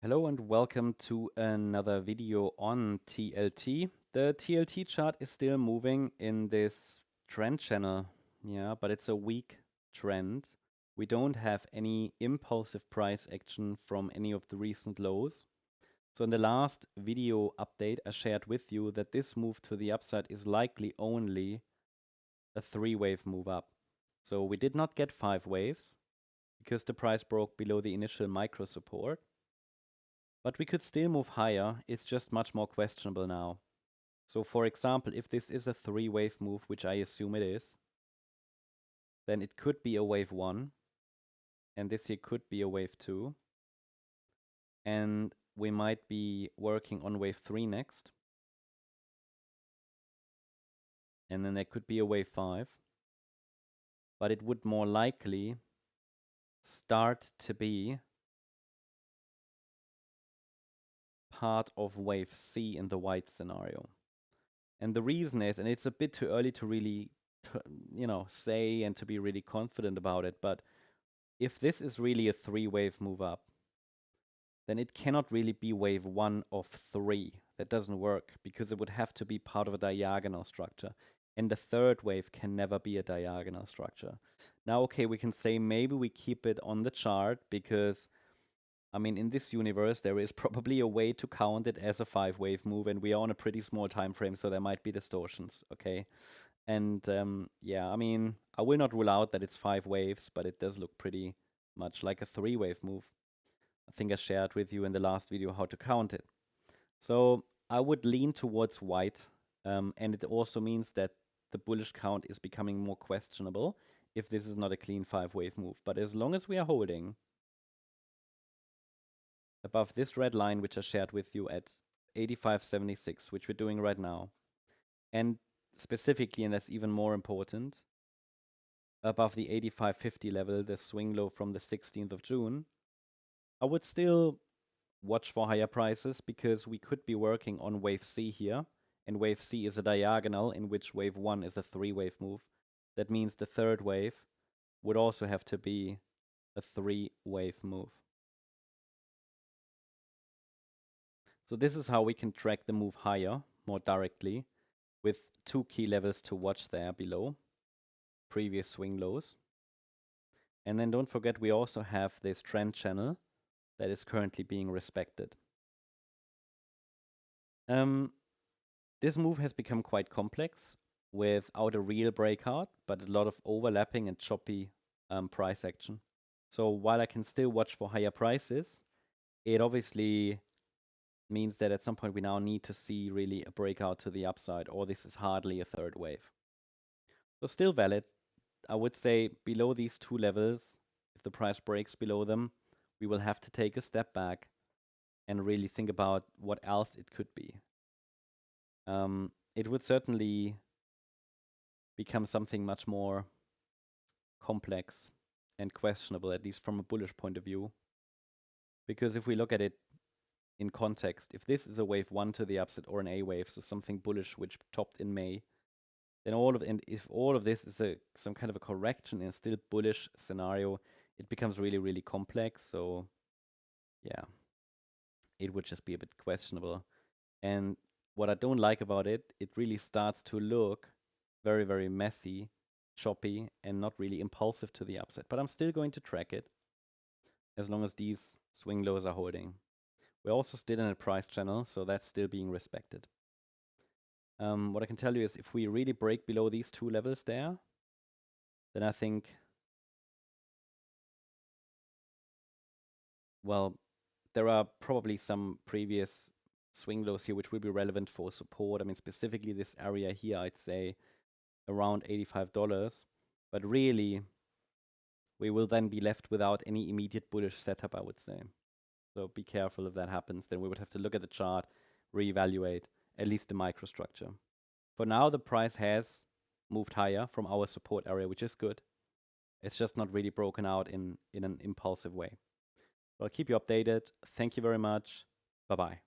Hello and welcome to another video on TLT. The TLT chart is still moving in this trend channel, but it's a weak trend. We don't have any impulsive price action from any of the recent lows. So in the last video update, I shared with you that this move to the upside is likely only a 3-wave move up. So we did not get 5 waves because the price broke below the initial micro support. But we could still move higher, it's just much more questionable now. So for example, if this is a 3-wave move, which I assume it is, then it could be a wave 1, and this here could be a wave 2, and we might be working on wave 3 next, and then there could be a wave 5, but it would more likely start to be part of wave C in the white scenario. And the reason is, and it's a bit too early to really say and to be really confident about it, but if this is really a 3-wave move up, then it cannot really be wave 1 of 3. That doesn't work because it would have to be part of a diagonal structure. And the third wave can never be a diagonal structure. Now, okay, we can say maybe we keep it on the chart because, I mean, in this universe, there is probably a way to count it as a 5-wave move, and we are on a pretty small time frame, so there might be distortions, okay? And I mean, I will not rule out that it's 5 waves, but it does look pretty much like a 3-wave move. I think I shared with you in the last video how to count it. So I would lean towards white, and it also means that the bullish count is becoming more questionable if this is not a clean 5-wave move. But as long as we are holding above this red line, which I shared with you at 85.76, which we're doing right now, and specifically, and that's even more important, above the 85.50 level, the swing low from the 16th of June, I would still watch for higher prices because we could be working on wave C here, and wave C is a diagonal in which wave 1 is a 3-wave move. That means the third wave would also have to be a 3-wave move. So this is how we can track the move higher more directly with 2 key levels to watch there below, previous swing lows. And then don't forget we also have this trend channel that is currently being respected. This move has become quite complex without a real breakout, but a lot of overlapping and choppy price action. So while I can still watch for higher prices, it obviously means that at some point we now need to see really a breakout to the upside, or this is hardly a third wave. So still valid. I would say below these 2 levels, if the price breaks below them, we will have to take a step back and really think about what else it could be. It would certainly become something much more complex and questionable, at least from a bullish point of view. Because if we look at it in context, if this is a wave 1 to the upside or an A wave, so something bullish which topped in May, then if all of this is some kind of a correction in a still bullish scenario, it becomes really, really complex. So yeah, it would just be a bit questionable. And what I don't like about it, it really starts to look very, very messy, choppy, and not really impulsive to the upside. But I'm still going to track it as long as these swing lows are holding. We're also still in a price channel, so that's still being respected. What I can tell you is if we really break below these 2 levels there, then I think, well, there are probably some previous swing lows here which will be relevant for support. I mean, specifically this area here, I'd say around $85. But really, we will then be left without any immediate bullish setup, I would say. So be careful if that happens. Then we would have to look at the chart, reevaluate at least the microstructure. For now, the price has moved higher from our support area, which is good. It's just not really broken out in an impulsive way. So I'll keep you updated. Thank you very much. Bye-bye.